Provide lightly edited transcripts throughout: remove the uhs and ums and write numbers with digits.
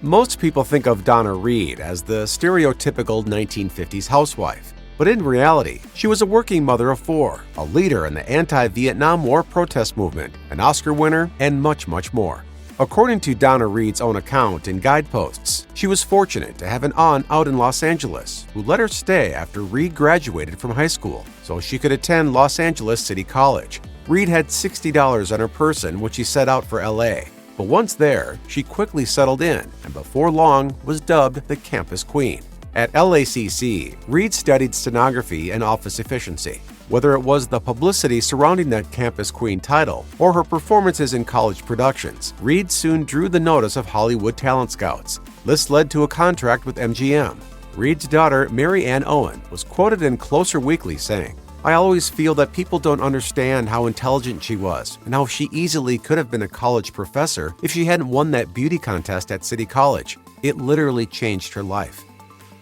Most people think of Donna Reed as the stereotypical 1950s housewife. But in reality, she was a working mother of four, a leader in the anti-Vietnam War protest movement, an Oscar winner, and much, much more. According to Donna Reed's own account in Guideposts, she was fortunate to have an aunt out in Los Angeles who let her stay after Reed graduated from high school so she could attend Los Angeles City College. Reed had $60 on her person when she set out for LA. But once there, she quickly settled in and before long was dubbed the campus queen. At LACC, Reed studied stenography and office efficiency. Whether it was the publicity surrounding that campus queen title or her performances in college productions, Reed soon drew the notice of Hollywood talent scouts. This led to a contract with MGM. Reed's daughter, Mary Ann Owen, was quoted in Closer Weekly saying, "I always feel that people don't understand how intelligent she was and how she easily could have been a college professor if she hadn't won that beauty contest at City College. It literally changed her life."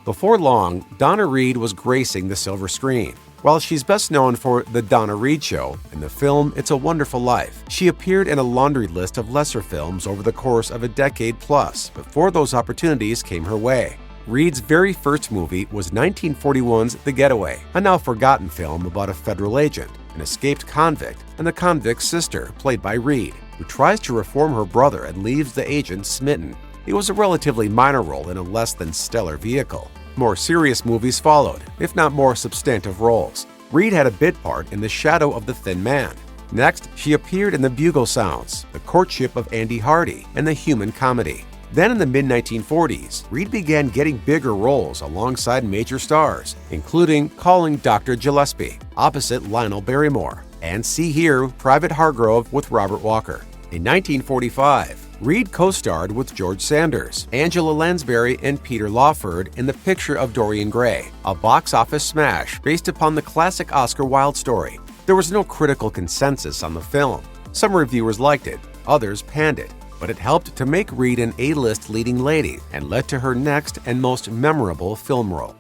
Before long, Donna Reed was gracing the silver screen. While she's best known for The Donna Reed Show and the film It's a Wonderful Life, she appeared in a laundry list of lesser films over the course of a decade plus before those opportunities came her way. Reed's very first movie was 1941's The Getaway, a now forgotten film about a federal agent, an escaped convict, and the convict's sister, played by Reed, who tries to reform her brother and leaves the agent smitten. It was a relatively minor role in a less than stellar vehicle. More serious movies followed, if not more substantive roles. Reed had a bit part in The Shadow of the Thin Man. Next, she appeared in The Bugle Sounds, The Courtship of Andy Hardy, and The Human Comedy. Then in the mid-1940s, Reed began getting bigger roles alongside major stars, including Calling Dr. Gillespie, opposite Lionel Barrymore, and See Here, Private Hargrove with Robert Walker. In 1945, Reed co-starred with George Sanders, Angela Lansbury, and Peter Lawford in The Picture of Dorian Gray, a box office smash based upon the classic Oscar Wilde story. There was no critical consensus on the film. Some reviewers liked it, others panned it, but it helped to make Reed an A-list leading lady and led to her next and most memorable film role.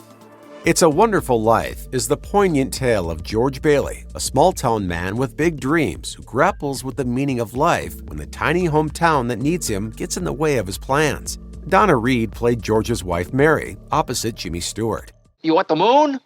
It's a Wonderful Life is the poignant tale of George Bailey, a small-town man with big dreams who grapples with the meaning of life when the tiny hometown that needs him gets in the way of his plans. Donna Reed played George's wife Mary, opposite Jimmy Stewart. "You want the moon?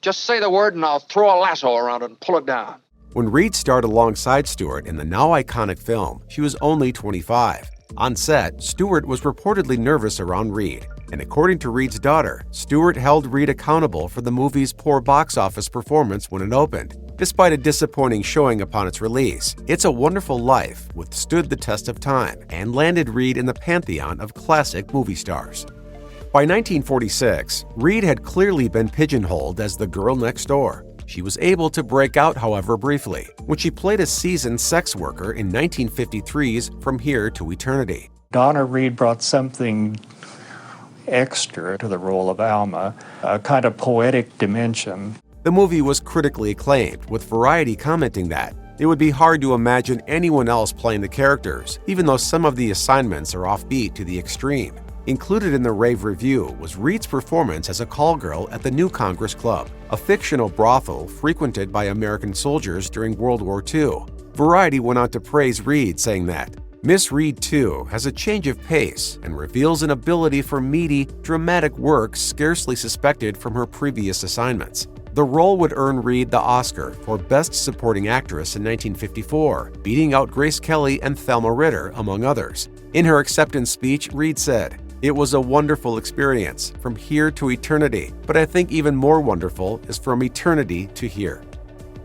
Just say the word and I'll throw a lasso around it and pull it down." When Reed starred alongside Stewart in the now iconic film, she was only 25. On set, Stewart was reportedly nervous around Reed, and according to Reed's daughter, Stewart held Reed accountable for the movie's poor box office performance when it opened. Despite a disappointing showing upon its release, It's a Wonderful Life withstood the test of time and landed Reed in the pantheon of classic movie stars. By 1946, Reed had clearly been pigeonholed as the girl next door. She was able to break out, however, briefly, when she played a seasoned sex worker in 1953's From Here to Eternity. Donna Reed brought something extra to the role of Alma, a kind of poetic dimension. The movie was critically acclaimed, with Variety commenting that it would be hard to imagine anyone else playing the characters, even though some of the assignments are offbeat to the extreme. Included in the rave review was Reed's performance as a call girl at the New Congress Club, a fictional brothel frequented by American soldiers during World War II. Variety went on to praise Reed, saying that Miss Reed, too, has a change of pace and reveals an ability for meaty, dramatic work scarcely suspected from her previous assignments. The role would earn Reed the Oscar for Best Supporting Actress in 1954, beating out Grace Kelly and Thelma Ritter, among others. In her acceptance speech, Reed said, "It was a wonderful experience, from here to eternity, but I think even more wonderful is from eternity to here."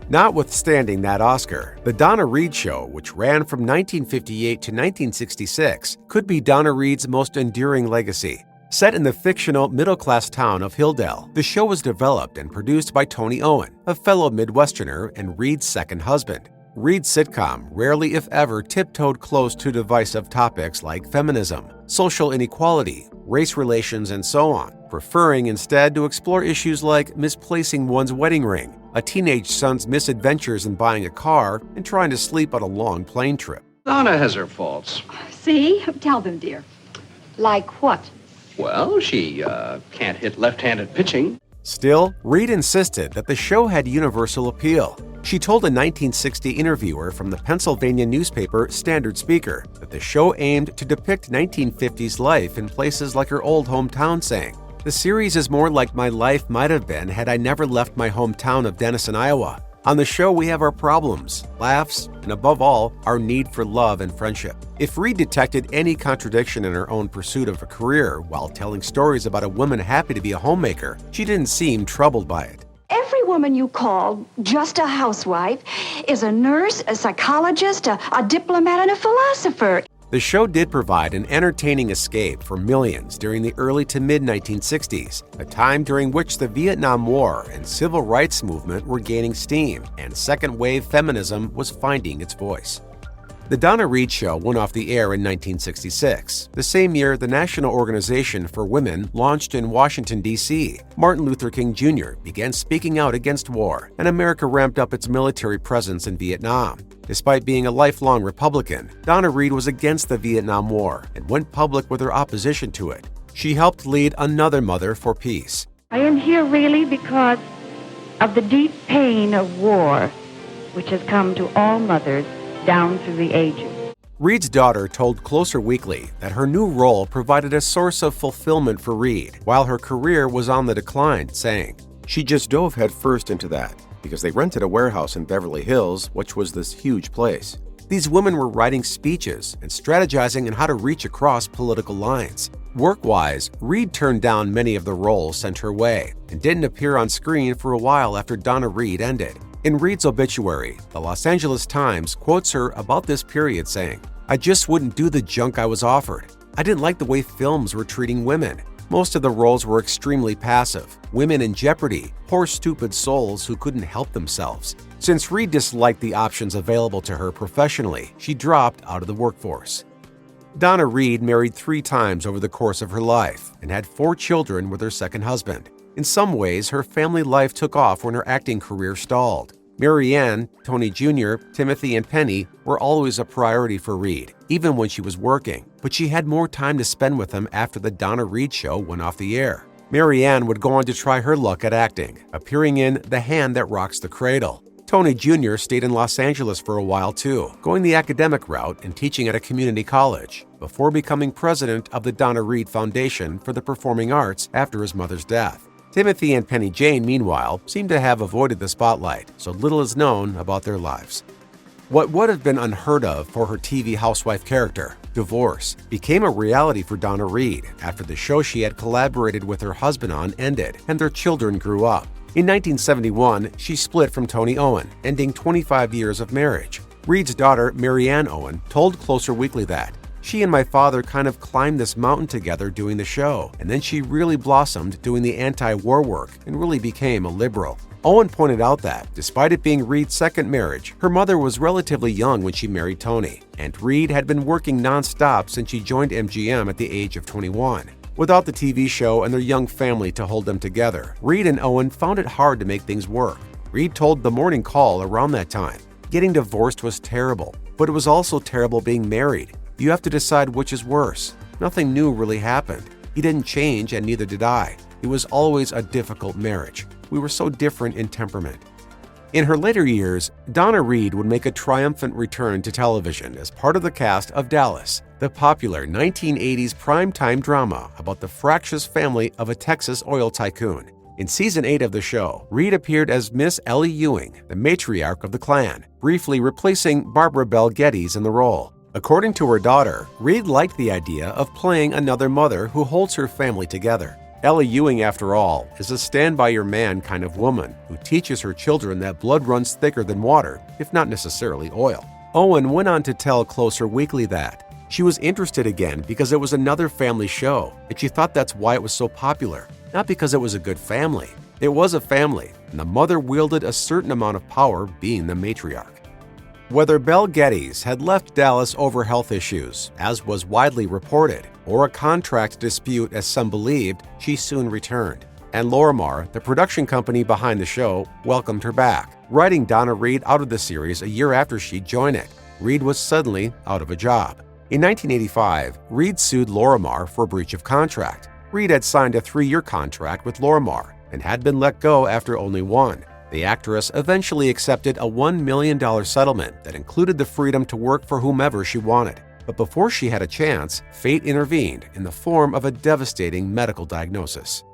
Notwithstanding that Oscar, The Donna Reed Show, which ran from 1958 to 1966, could be Donna Reed's most enduring legacy. Set in the fictional middle-class town of Hilldale, the show was developed and produced by Tony Owen, a fellow Midwesterner and Reed's second husband. Reed's sitcom rarely, if ever, tiptoed close to divisive topics like feminism, social inequality, race relations, and so on, preferring instead to explore issues like misplacing one's wedding ring, a teenage son's misadventures in buying a car, and trying to sleep on a long plane trip. Donna has her faults. See? Tell them, dear. Like what? Well, she can't hit left-handed pitching. Still, Reed insisted that the show had universal appeal. She told a 1960 interviewer from the Pennsylvania newspaper Standard Speaker that the show aimed to depict 1950s life in places like her old hometown, saying, "The series is more like my life might have been had I never left my hometown of Denison, Iowa. On the show, we have our problems, laughs, and above all, our need for love and friendship." If Reed detected any contradiction in her own pursuit of a career while telling stories about a woman happy to be a homemaker, she didn't seem troubled by it. Every woman you call just a housewife is a nurse, a psychologist, a diplomat, and a philosopher. The show did provide an entertaining escape for millions during the early to mid-1960s, a time during which the Vietnam War and civil rights movement were gaining steam and second-wave feminism was finding its voice. The Donna Reed Show went off the air in 1966, the same year the National Organization for Women launched in Washington, D.C. Martin Luther King Jr. began speaking out against war, and America ramped up its military presence in Vietnam. Despite being a lifelong Republican, Donna Reed was against the Vietnam War and went public with her opposition to it. She helped lead Another Mother for Peace. I am here really because of the deep pain of war, which has come to all mothers down through the ages. Reed's daughter told Closer Weekly that her new role provided a source of fulfillment for Reed, while her career was on the decline, saying, "She just dove headfirst into that, because they rented a warehouse in Beverly Hills, which was this huge place. These women were writing speeches and strategizing on how to reach across political lines." Work-wise, Reed turned down many of the roles sent her way and didn't appear on screen for a while after Donna Reed ended. In Reed's obituary, the Los Angeles Times quotes her about this period saying, "I just wouldn't do the junk I was offered. I didn't like the way films were treating women. Most of the roles were extremely passive, women in jeopardy, poor stupid souls who couldn't help themselves." Since Reed disliked the options available to her professionally, she dropped out of the workforce. Donna Reed married 3 times over the course of her life and had 4 children with her second husband. In some ways, her family life took off when her acting career stalled. Mary Ann, Tony Jr., Timothy, and Penny were always a priority for Reed, even when she was working, but she had more time to spend with them after the Donna Reed Show went off the air. Mary Ann would go on to try her luck at acting, appearing in The Hand That Rocks the Cradle. Tony Jr. stayed in Los Angeles for a while too, going the academic route and teaching at a community college, before becoming president of the Donna Reed Foundation for the Performing Arts after his mother's death. Timothy and Penny Jane, meanwhile, seem to have avoided the spotlight, so little is known about their lives. What would have been unheard of for her TV housewife character, divorce, became a reality for Donna Reed after the show she had collaborated with her husband on ended and their children grew up. In 1971, she split from Tony Owen, ending 25 years of marriage. Reed's daughter, Mary Ann Owen, told Closer Weekly that, "She and my father kind of climbed this mountain together doing the show, and then she really blossomed doing the anti-war work and really became a liberal." Owen pointed out that, despite it being Reed's second marriage, her mother was relatively young when she married Tony, and Reed had been working non-stop since she joined MGM at the age of 21. Without the TV show and their young family to hold them together, Reed and Owen found it hard to make things work. Reed told The Morning Call around that time, "Getting divorced was terrible, but it was also terrible being married. You have to decide which is worse. Nothing new really happened. He didn't change and neither did I. It was always a difficult marriage. We were so different in temperament." In her later years, Donna Reed would make a triumphant return to television as part of the cast of Dallas, the popular 1980s primetime drama about the fractious family of a Texas oil tycoon. In Season 8 of the show, Reed appeared as Miss Ellie Ewing, the matriarch of the clan, briefly replacing Barbara Bel Geddes in the role. According to her daughter, Reed liked the idea of playing another mother who holds her family together. Ellie Ewing, after all, is a stand-by-your-man kind of woman who teaches her children that blood runs thicker than water, if not necessarily oil. Owen went on to tell Closer Weekly that she was interested again because it was another family show, and she thought that's why it was so popular, not because it was a good family. It was a family, and the mother wielded a certain amount of power being the matriarch. Whether Bel Geddes had left Dallas over health issues, as was widely reported, or a contract dispute as some believed, she soon returned. And Lorimar, the production company behind the show, welcomed her back, writing Donna Reed out of the series a year after she'd joined it. Reed was suddenly out of a job. In 1985, Reed sued Lorimar for breach of contract. Reed had signed a 3-year contract with Lorimar, and had been let go after only one. The actress eventually accepted a $1 million settlement that included the freedom to work for whomever she wanted. But before she had a chance, fate intervened in the form of a devastating medical diagnosis.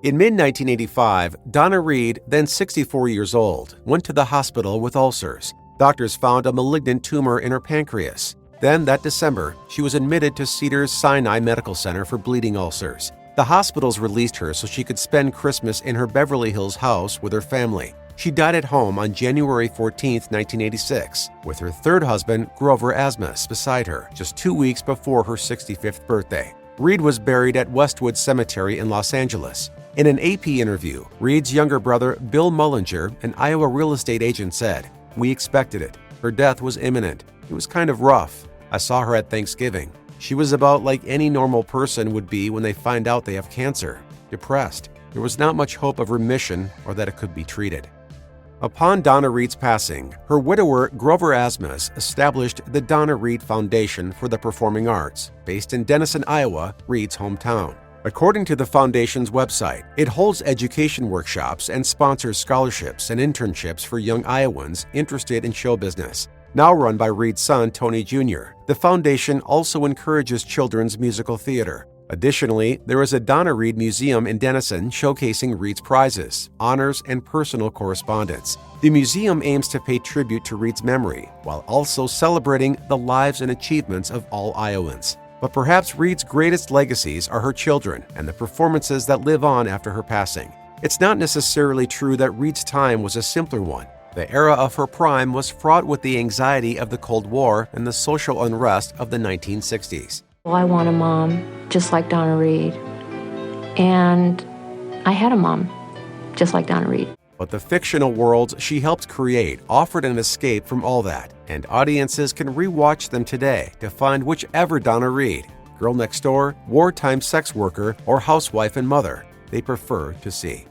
In mid-1985, Donna Reed, then 64 years old, went to the hospital with ulcers. Doctors found a malignant tumor in her pancreas. Then, that December, she was admitted to Cedars-Sinai Medical Center for bleeding ulcers. The hospitals released her so she could spend Christmas in her Beverly Hills house with her family. She died at home on January 14, 1986, with her third husband, Grover Asmus, beside her just 2 weeks before her 65th birthday. Reed was buried at Westwood Cemetery in Los Angeles. In an AP interview, Reed's younger brother, Bill Mullinger, an Iowa real estate agent, said, "We expected it. Her death was imminent. It was kind of rough. I saw her at Thanksgiving. She was about like any normal person would be when they find out they have cancer, depressed. There was not much hope of remission or that it could be treated." Upon Donna Reed's passing, her widower Grover Asmus established the Donna Reed Foundation for the Performing Arts, based in Denison, Iowa, Reed's hometown. According to the foundation's website, it holds education workshops and sponsors scholarships and internships for young Iowans interested in show business. Now run by Reed's son, Tony Jr., the foundation also encourages children's musical theater. Additionally, there is a Donna Reed Museum in Denison showcasing Reed's prizes, honors, and personal correspondence. The museum aims to pay tribute to Reed's memory while also celebrating the lives and achievements of all Iowans. But perhaps Reed's greatest legacies are her children and the performances that live on after her passing. It's not necessarily true that Reed's time was a simpler one. The era of her prime was fraught with the anxiety of the Cold War and the social unrest of the 1960s. Well, I want a mom just like Donna Reed. And I had a mom just like Donna Reed. But the fictional worlds she helped create offered an escape from all that, and audiences can rewatch them today to find whichever Donna Reed, girl next door, wartime sex worker, or housewife and mother, they prefer to see.